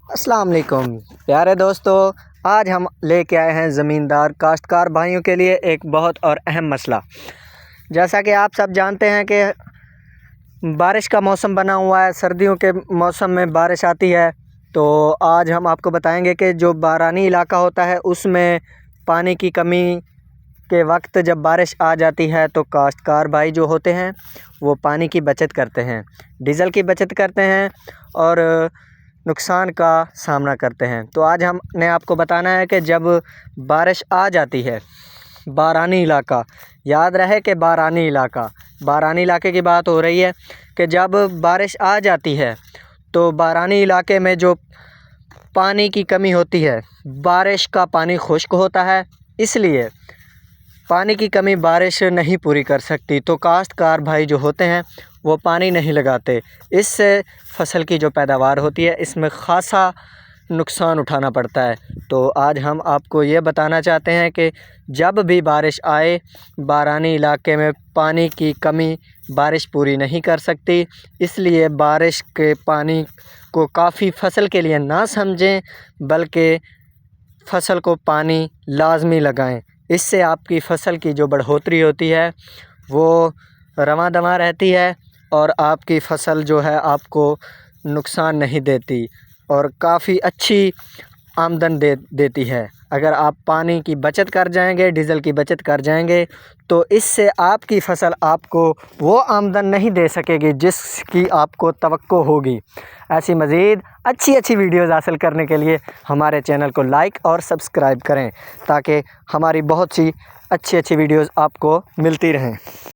السلام علیکم پیارے دوستو، آج ہم لے کے آئے ہیں زمیندار کاشتکار بھائیوں کے لیے ایک بہت اور اہم مسئلہ۔ جیسا کہ آپ سب جانتے ہیں کہ بارش کا موسم بنا ہوا ہے، سردیوں کے موسم میں بارش آتی ہے، تو آج ہم آپ کو بتائیں گے کہ جو بارانی علاقہ ہوتا ہے اس میں پانی کی کمی کے وقت جب بارش آ جاتی ہے تو کاشتکار بھائی جو ہوتے ہیں وہ پانی کی بچت کرتے ہیں، ڈیزل کی بچت کرتے ہیں اور نقصان کا سامنا کرتے ہیں۔ تو آج ہم نے آپ کو بتانا ہے کہ جب بارش آ جاتی ہے، بارانی علاقہ، یاد رہے کہ بارانی علاقے کی بات ہو رہی ہے کہ جب بارش آ جاتی ہے تو بارانی علاقے میں جو پانی کی کمی ہوتی ہے، بارش کا پانی خشک ہوتا ہے، اس لیے پانی کی کمی بارش نہیں پوری کر سکتی، تو کاشتکار بھائی جو ہوتے ہیں وہ پانی نہیں لگاتے۔ اس سے فصل کی جو پیداوار ہوتی ہے اس میں خاصا نقصان اٹھانا پڑتا ہے۔ تو آج ہم آپ کو یہ بتانا چاہتے ہیں کہ جب بھی بارش آئے، بارانی علاقے میں پانی کی کمی بارش پوری نہیں کر سکتی، اس لیے بارش کے پانی کو کافی فصل کے لیے نہ سمجھیں بلکہ فصل کو پانی لازمی لگائیں۔ اس سے آپ کی فصل کی جو بڑھوتری ہوتی ہے وہ رواں دواں رہتی ہے اور آپ کی فصل جو ہے آپ کو نقصان نہیں دیتی اور کافی اچھی آمدن دیتی ہے۔ اگر آپ پانی کی بچت کر جائیں گے، ڈیزل کی بچت کر جائیں گے تو اس سے آپ کی فصل آپ کو وہ آمدن نہیں دے سکے گی جس کی آپ کو توقع ہوگی۔ ایسی مزید اچھی ویڈیوز حاصل کرنے کے لیے ہمارے چینل کو لائک اور سبسکرائب کریں تاکہ ہماری بہت سی اچھی ویڈیوز آپ کو ملتی رہیں۔